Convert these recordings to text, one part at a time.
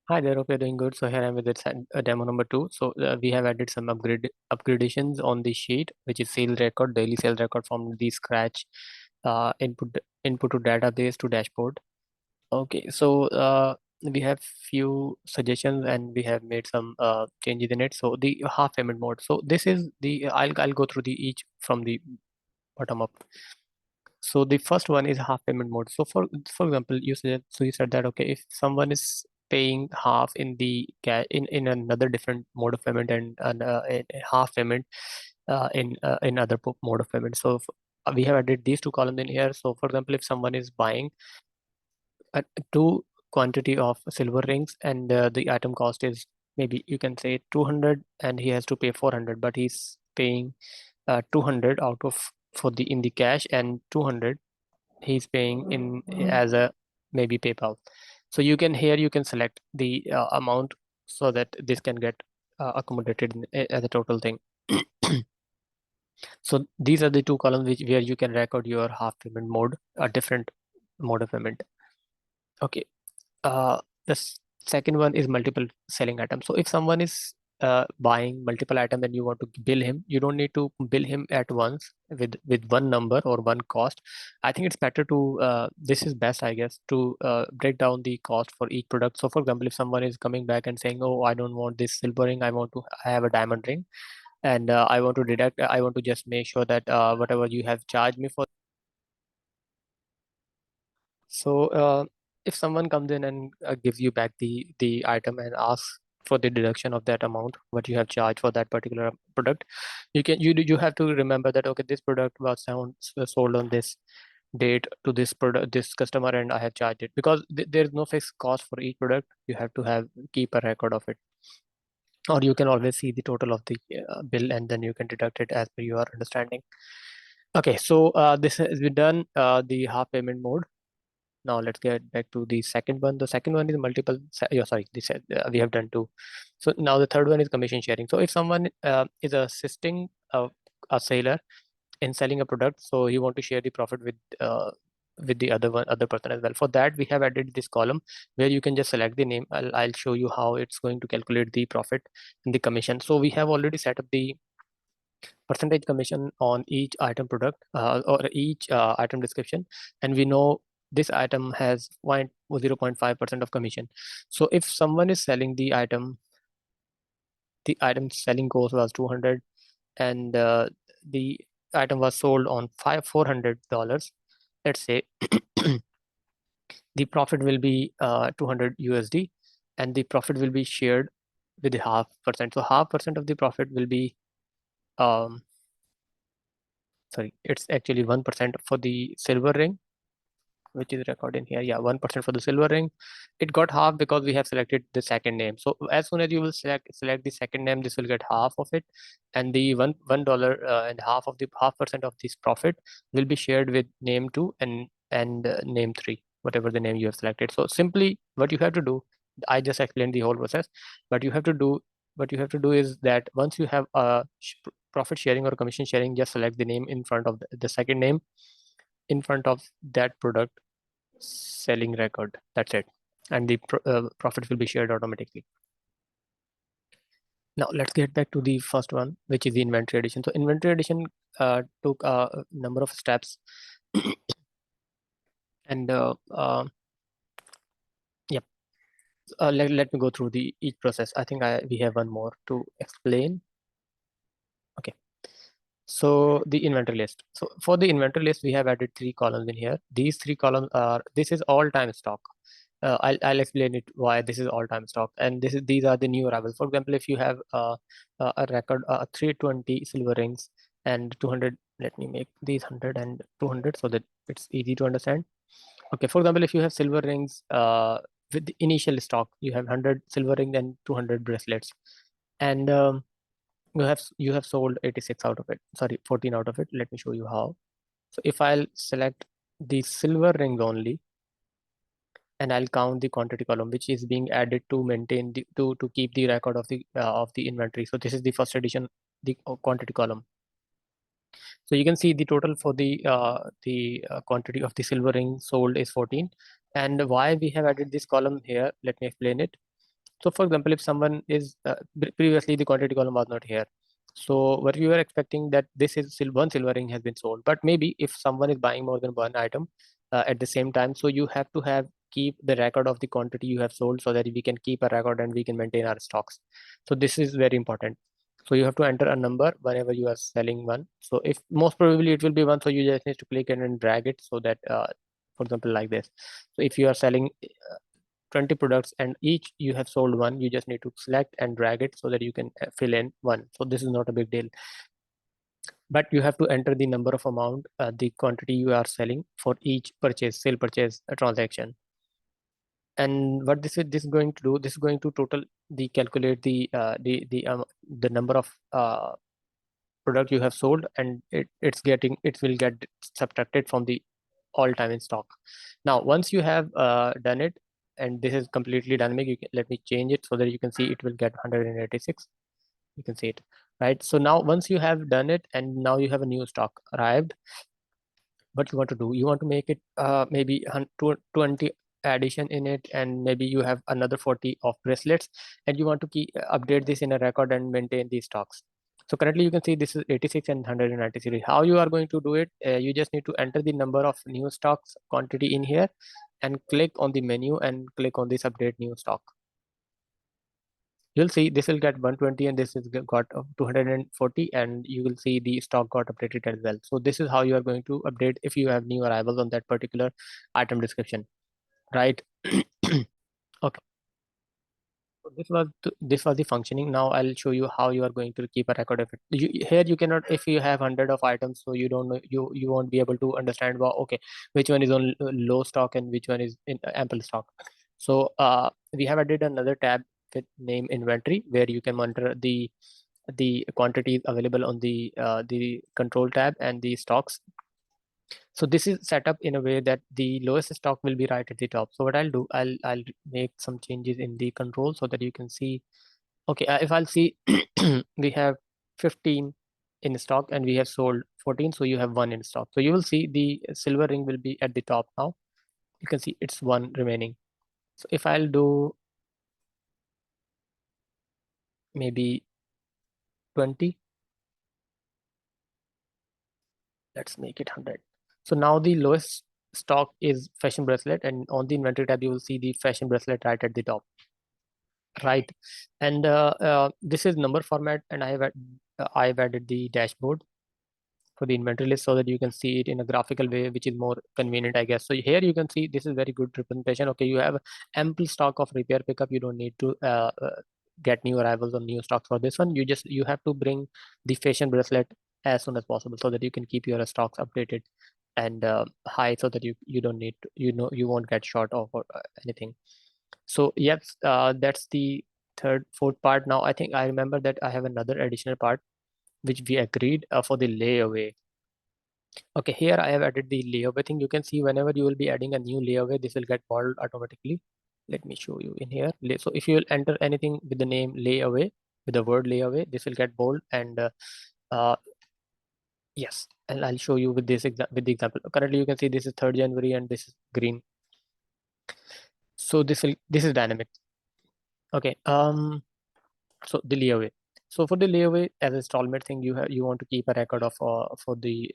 Hi there, hope you're doing good. So here I'm with demo number 2. So we have added some upgradations on the sheet, which is sales record, daily sales record from the scratch input to database to dashboard. Okay, so we have few suggestions and we have made some changes in it. So the half payment mode. So this is the I'll go through the each from the bottom up. So the first one is half payment mode. So for example, you said that okay, if someone is paying half in the in another different mode of payment and a half payment in other mode of payment. So we have added these two columns in here. So for example, if someone is buying two quantity of silver rings and the item cost is maybe you can say 200 and he has to pay 400, but he's paying 200 out of for the in the cash and 200 he's paying in as a maybe PayPal. So you can here you can select the amount so that this can get accommodated as a total thing. So these are the two columns where you can record your half payment mode, a different mode of payment. Okay. The second one is multiple selling items. So if someone is buying multiple items and you want to bill him, you don't need to bill him at once with one number or one cost. I think it's better to this is best, I guess, to break down the cost for each product. So for example, if someone is coming back and saying, oh, I don't want this silver ring, I have a diamond ring, and I want to deduct, I want to just make sure that whatever you have charged me for. So if someone comes in and gives you back the item and asks for the deduction of that amount, what you have charged for that particular product, you have to remember that okay, this product was sold on this date to this customer, and I have charged it because there is no fixed cost for each product. You have to keep a record of it, or you can always see the total of the bill and then you can deduct it as per your understanding. Okay, so this has been done, the half payment mode. Now let's get back to the second one. The second one is yeah, sorry, this we have done two. So now the third one is commission sharing. So if someone is assisting a seller in selling a product, so you want to share the profit with the other person as well. For that, we have added this column where you can just select the name. I'll show you how it's going to calculate the profit and the commission. So we have already set up the percentage commission on each item product or each item description, and we know this item has 0.5% of commission. So if someone is selling the item selling cost was 200 and the item was sold on $400, let's say. The profit will be 200 USD, and the profit will be shared with the half percent. So half percent of the profit will be um, sorry, it's actually 1% for the silver ring, which is recorded in here. Yeah, 1% for the silver ring. It got half because we have selected the second name. So as soon as you will select the second name, this will get half of it, and the $1 and half of the half percent of this profit will be shared with name 2 and name 3, whatever the name you have selected. So simply what you have to do, I just explained the whole process, but you have to do what you have to do is that once you have a profit sharing or commission sharing, just select the name in front of the second name in front of that product selling record. That's it, and the profit will be shared automatically. Now let's get back to the first one, which is the inventory addition. So inventory addition took a number of steps, and yep. Let me go through the each process. I think we have one more to explain. Okay. So the inventory list. So for the inventory list, we have added three columns in here. These three columns are, this is all time stock. I'll explain it why this is all time stock, and these are the new arrivals. For example, if you have a record 320 silver rings and 200, let me make these 100 and 200 so that it's easy to understand. Okay, for example, if you have silver rings with the initial stock, you have 100 silver rings and 200 bracelets, and you have sold 86 out of it. Sorry, 14 out of it. Let me show you how. So if I'll select the silver rings only, and I'll count the quantity column which is being added to maintain the to keep the record of the inventory. So this is the first addition, the quantity column. So you can see the total for the quantity of the silver ring sold is 14. And why we have added this column here, let me explain it. So for example, if someone is previously the quantity column was not here, so what we were expecting that this is one silver ring has been sold, but maybe if someone is buying more than one item at the same time, so you have to have keep the record of the quantity you have sold so that we can keep a record and we can maintain our stocks. So this is very important. So you have to enter a number whenever you are selling one. So if most probably it will be one, so you just need to click and drag it so that for example like this. So if you are selling 20 products and each you have sold one, you just need to select and drag it so that you can fill in one. So this is not a big deal, but you have to enter the number of amount, the quantity you are selling for each purchase, sale purchase transaction. And what this is going to do, this is going to total the calculate the number of product you have sold, and it will get subtracted from the all time in stock. Now once you have done it, and this is completely dynamic, let me change it so that you can see it will get 186. You can see it, right? So now once you have done it and now you have a new stock arrived, what you want to do, you want to make it maybe 20 addition in it, and maybe you have another 40 of bracelets, and you want to update this in a record and maintain these stocks. So currently you can see this is 86 and 193. How you are going to do it, you just need to enter the number of new stocks quantity in here and click on the menu and click on this update new stock. You'll see this will get 120 and this is got 240, and you will see the stock got updated as well. So this is how you are going to update if you have new arrivals on that particular item description, right? Okay. So this was the functioning. Now I'll show you how you are going to keep a record of it. Here you cannot, if you have 100 of items, so you don't know, you won't be able to understand, well, okay, which one is on low stock and which one is in ample stock. So we have added another tab with name inventory, where you can monitor the quantities available on the control tab and the stocks. So this is set up in a way that the lowest stock will be right at the top. So what I'll do, I'll make some changes in the control so that you can see. Okay, if I'll see, we have 15 in stock and we have sold 14, so you have one in stock. So you will see the silver ring will be at the top now. You can see it's one remaining. So if I'll do maybe 20, let's make it 100. So now the lowest stock is fashion bracelet, and on the inventory tab you will see the fashion bracelet right at the top, right? And this is number format, and I've added the dashboard for the inventory list so that you can see it in a graphical way, which is more convenient, I guess. So here you can see this is very good representation. Okay, you have ample stock of repair pickup. You don't need to get new arrivals or new stocks for this one. You have to bring the fashion bracelet as soon as possible so that you can keep your stocks updated and high, so that you don't need to, you won't get short of or anything. So yes, that's the fourth part. Now I think I remember that I have another additional part which we agreed for the layaway. Okay, here I have added the layaway thing. You can see whenever you will be adding a new layaway, this will get bold automatically. Let me show you in here. So if you will enter anything with the name layaway, with the word layaway, this will get bold. And uh, yes, and I'll show you with with the example. Currently, you can see this is 3rd January and this is green. So this is dynamic. Okay. So the layaway. So for the layaway as installment thing, you want to keep a record of for the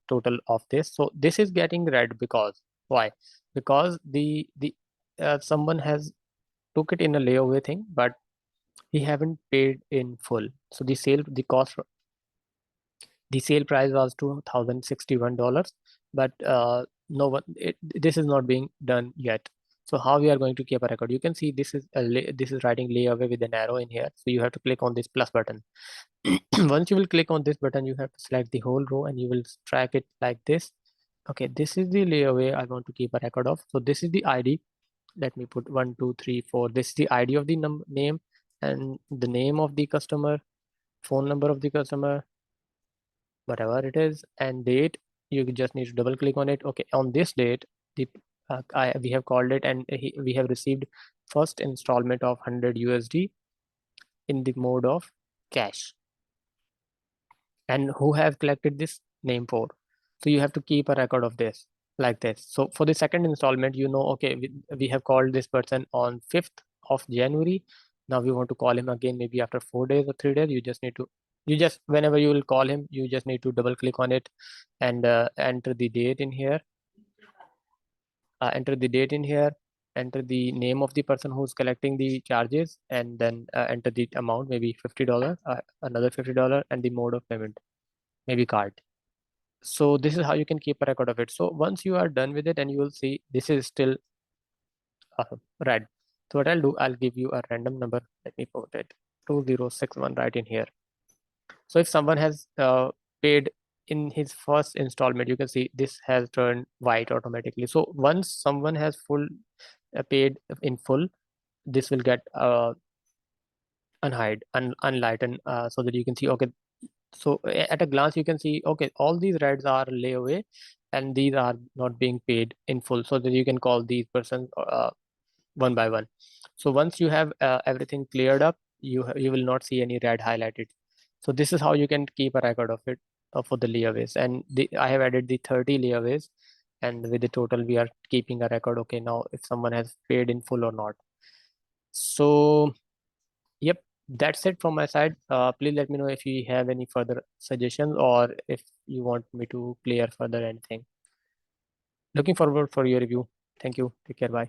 total of this. So this is getting red because why? Because the someone has took it in a layaway thing, but he haven't paid in full. So the sale price was $2,061, but no one this is not being done yet. So how we are going to keep a record? You can see this is this is writing layaway with an arrow in here. So you have to click on this plus button. Once you will click on this button, you have to select the whole row and you will track it like this. Okay, this is the layaway I want to keep a record of. So this is the ID. Let me put 1, 2, 3, 4. This is the ID of the name, and the name of the customer, phone number of the customer, whatever it is, and date. You just need to double click on it. Okay, on this date, the we have called it, and we have received first installment of 100 USD in the mode of cash. And who have collected this name for? So you have to keep a record of this like this. So for the second installment, okay, we have called this person on 5th of January, Now we want to call him again, maybe after 4 days or 3 days. You just whenever you will call him, you just need to double click on it and enter the date in here. Enter the date in here, enter the name of the person who's collecting the charges, and then enter the amount, maybe $50, another $50, and the mode of payment, maybe card. So this is how you can keep a record of it. So once you are done with it, and you will see this is still red. So what I'll do, I'll give you a random number. Let me put it 2061 right in here. So if someone has paid in his first installment, you can see this has turned white automatically. So once someone has paid in full, this will get unlightened, so that you can see, okay, so at a glance you can see, okay, all these reds are layaway and these are not being paid in full, so that you can call these persons one by one. So once you have everything cleared up, you will not see any red highlighted. So this is how you can keep a record of it for the layaways. And I have added the 30 layaways, and with the total we are keeping a record, okay, now if someone has paid in full or not. So yep, that's it from my side. Please let me know if you have any further suggestions, or if you want me to clear further anything. Looking forward for your review. Thank you. Take care. Bye.